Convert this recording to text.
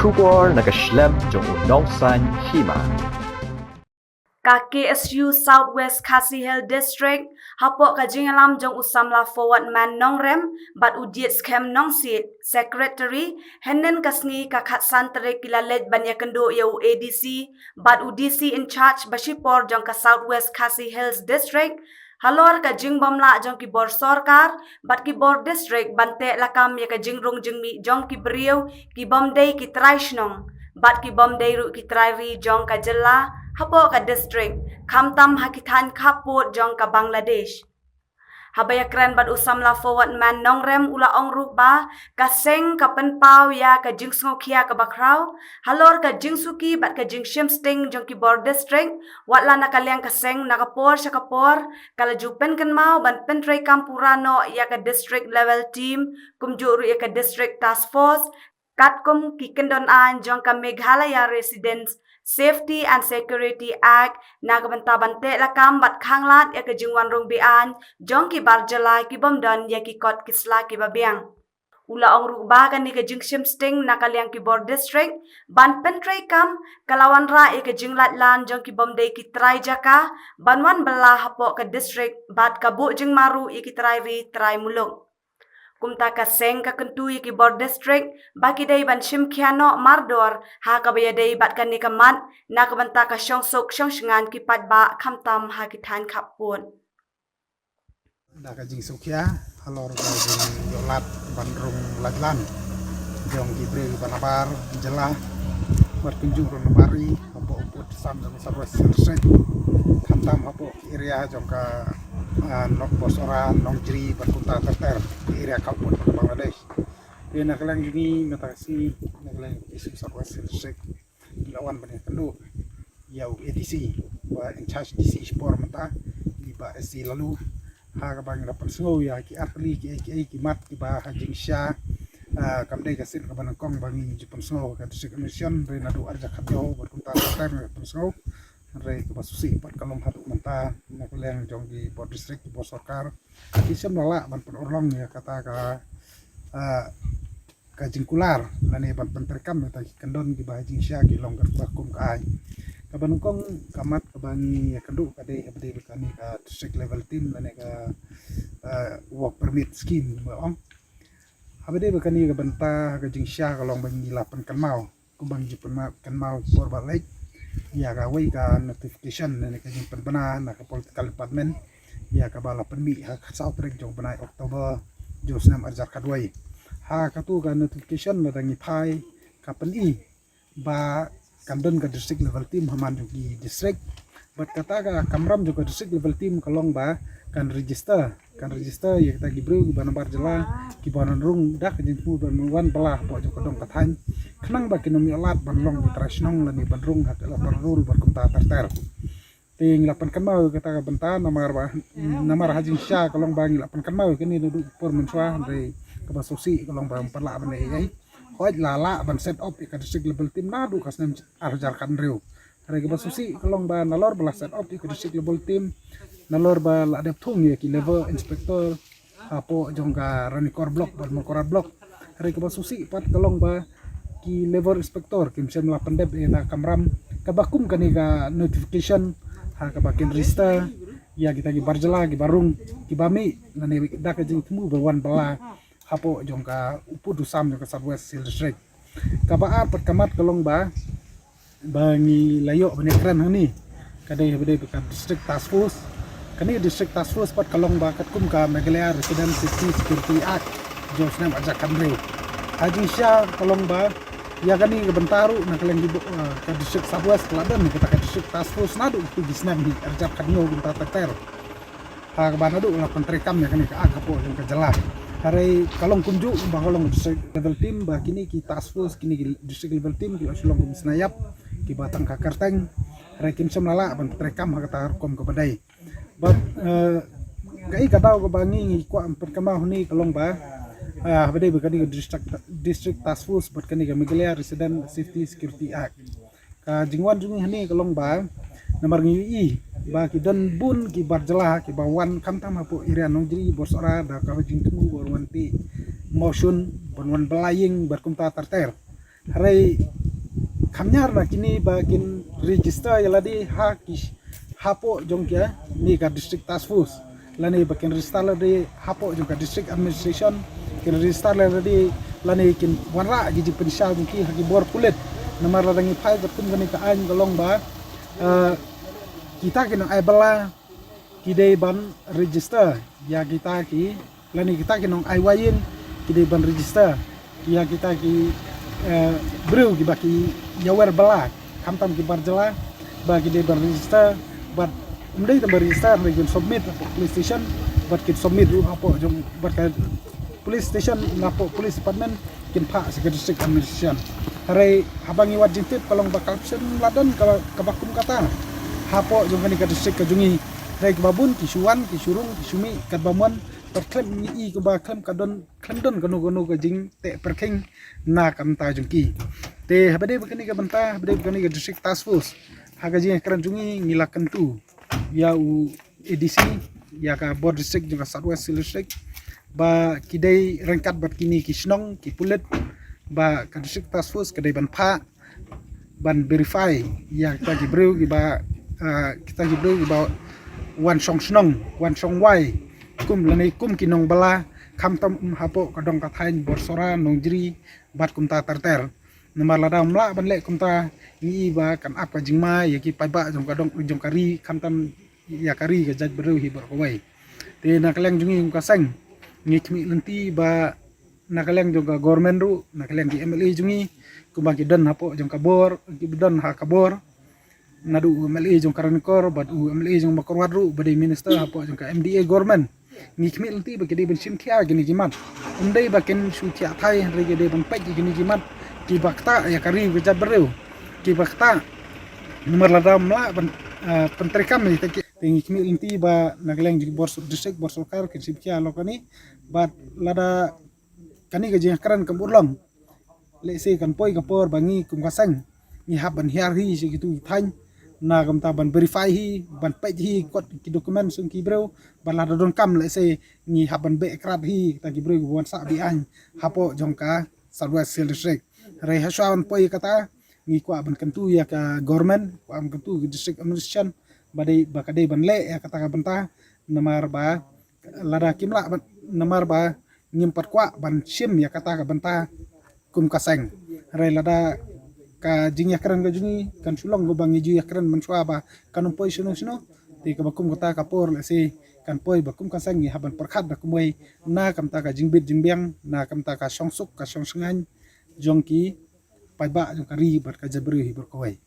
Shubor nakaslem jong unongsan hima. KKSU Southwest Khasi Hill District hapok kajingalam jong usamla forward man nongrem bat udiet scam nongsit secretary henen kasngi kakhat santere kilalet banyakendo yau ADC bat UDC in charge bashipor jong ka Southwest Khasi Hills District halor ka jingbomla jong ki bor sarkar bat ki bor district bante lakam ya ka jingrong jingmi jong ki beriau ki bomdei ki traishnong bat ki bomdei ru ki trairi jong ka jela hapo ka district kamtam hakitan kaput jong ka Bangladesh habaya kran bat usamla forward man nongrem ula ongruk ba kaseng ka penpau ya ka jingsngo khia ka bakrau halor ka jingsuki bat ka jingshim sting jong ki bor district watla nakaliang kaseng nakapor sa kapor kala jupen kan mau ban pentrei kampurano ya ka district level team kumjuru ya ka district task force katkum kikendon an jong ka Meghalaya residents Safety and Security Act nagabanta-bante lakam bat khanglat ya kejingwan rong bian jong ki barjala ki bomdan ya ki kot kisla ki babiang ula ong rubah kan ni kejing sting nakaliang ki bor district ban pentrei kam kalawan ra ya kejinglat lan jong ki bomdei ki trai jaka banwan bela hapok ke district bat kabuk jing maru ya ki trai ri trai mulung kumta ka seng ka kentu ki bor district baki dei ban shim khiano mardor ha ka baya dei bat kan ni kamat na ka banta ka shong sok shong shngan ki pat ba khamtam ha ki than khapun da ka jing sukhya halor ka jing yolat bandrung laglan jong ki bre banabar jela bar kunjung ron bari apo uput sam jong sabres selesai khamtam apo area jong ka nok bosora nongjri berkunta terter di area Kalput Bangladesh. Dia nak kelang ini ngatasi nak kelang isu Southwest Selesai lawan banyak kendu yau ADC wa in charge DC sport mata di ba SC lalu ha ka bang dapat sengo ya ki atli ki mat ki ba hajing sha kamdai ka sit ka banang kong bangi jipun sengo ka district mission re nadu arja khatyo berkunta terter sengo re ke basusi pat kalom hatu menta nak leng jong di bor district di bor sarkar kisem nala ban penorong ya kata ka jingkular lane ban penterkam ta kendon di bahajing sya ki longgar bakum ka ai ka banungkong kamat ka bangi ya kendu ka de abde bekani ka district level team lane ka work permit scheme baong abde bekani ka banta ka jing sya ka long bangi lapan kan mau ku bangi kan mau bor balai ya ka wei ka notification ne ka jing penbana na ka political department ya ka bala penmi ha south rek jong banai Oktober josnam arjar kadwai ha ka tu ka notification na dangi phai ka peni ba kamdon ka district level team haman di district but kata ka kamram juga district level team kalong ba kan register ya kita gibru ki banabar jela ki banan rung dak jing pu ban wan belah po jo kodong kathan khnang ba kinomi alat ban long di trasnong lani ban rung hak la rul bar kumta terter ting lapan kan mau kata ka benta namar hajing sya kalong bangi lapan kan mau kini duduk por menswa dari ka basosi kalong ba perla ban ai hoj lala ban set up ka district level team nadu kasnem arjar kan reu hari ka basosi kalong ba nalor bala set up ka district level team nalor ba la dep thung ye ki level inspector apo jongka ranikor block ban mokorat block hari ke basusi pat kalong ba ki level inspector kim sem la pendep na kamram kabakum kani ka notification ha ka bakin register ya kita ki barjala ki barung ki bami nani dak jing temu berwan bala apo jongka upu dusam jongka Southwest District kabaar pat kamat kalong ba bangi layo banekran hani kadai bede bekan district task force kani district task force pat kalong bakat kum ka Meghalaya Resident Safety Security Act josnam aja kanre haji sya kalong ba ya kani ke bentaru na kaleng di ka district Southwest Kladan kita ka district task force nadu tu gisnam ni arja kanyo gunta ter ha ka banadu la pentrekam ya kani ka akapo yang ka jela hari kalong kunju ba kalong district level team ba kini ki task force kini ki district level team ki usulong kum snayap ki batang ka kerteng hari kim semlala ban pentrekam ha ka kom ka badai but kai kadau ko bangi ko perkemah ni kalong ba bade bekani district task force but kani ka Meghalaya Resident Safety Security Act ka jingwan jungi hani kalong ba namar ngi ba ki dan bun ki barjala ki bawan kamtam apo irian nongjri borsora da ka jing temu borwanti motion bonwan belaying berkumta terter Harai kamnyar na kini bakin register yaladi hapo jong kia ni ka district task force lani bakin register ladi hapo jong ka district administration kin register ladi lani kin warra giji pensal ki hagi bor kulit namar ladangi phai kum gani ka an golong ba kita kin ai bala kidai ban register ya kita ki lani kita kin ai wayin kidai ban register ya kita ki beriu ki baki yawer bala kamtam ki barjala bagi dia berregister but mendai tambah register mereka submit police station but kita submit apa jom berkat police station lapo police department kin pak sebagai district administration hari habangi wajib tip kalau bakal sen ladan kalau kebakum kata hapo jom kani ka district kajungi hari kebabun kisuan kisurung kisumi kadbamuan perklaim ni ba klaim kadon klandon kanu ka jing te perking na kamta jungki te habade bakani ka banta habade bakani ka district task force hagaji kran jungi ngilakan tu ya u edc ya ka board district juga southwest district ba kidai rangkat bat kini kisnong ki pulet ba ka district task force kadai ban pha ban verify ya kita gibreu gi ba kita gibreu gi ba wan song snong wan song wai kum lani kum kinong bala kam tam hapo kadong kathain borsora nongjri bat kum ta terter namar lada mla ban le kum ta ni ba kan apa jingma ya ki pai ba jong kadong jong kari kam tam ya kari ga jaj beru hi ber kowai te na kaleng jungi kum kaseng ni kmi lenti ba na kaleng jong ka government ru na kaleng di MLA jungi kum ba ki don hapo jong kabor ki don ha kabor nadu MLA jong karankor bat MLA jong makorwad ru badai minister hapo jong ka MDA government ngikmi lenti ba kede ben sim kia gini jimat undai ba ken su kia thai re kede ban pai gini jimat ki bakta ya kari gejat bereu ki bakta nomor lada mla ban pentrikam ni te ngikmi lenti ba nagleng di bor district bor sarkar ken sim kia lokani bat lada kani gaji karan kam urlong le se kan poi kapor bangi kum kasang ni haban hiar hi se gitu than na kam ta ban verify hi ban pai hi kot ki dokumen sung ki breu ban la don kam le se ni haban be krab hi ta ki breu wan sa bi an hapo jongka southwest district re haswan poi kata ni kwa ban kan tu ya ka government kwa am kan tu district administration badai bakade ban le ya kata ka banta namar ba lada kimla namar ba ngimpat kwa ban sim ya kata ka banta kum kaseng re lada ka jing yakran ga jungi kan sulong go bangi ju yakran manswa ba kan poi suno ti ka bakum kata kapor le se kan poi bakum ka sang ni haban perkhat da kumai na kam ta ka jingbit jingbiang na kam ta ka songsuk ka songsengan jongki pai ba jong kari bar ka jabri hi ber koi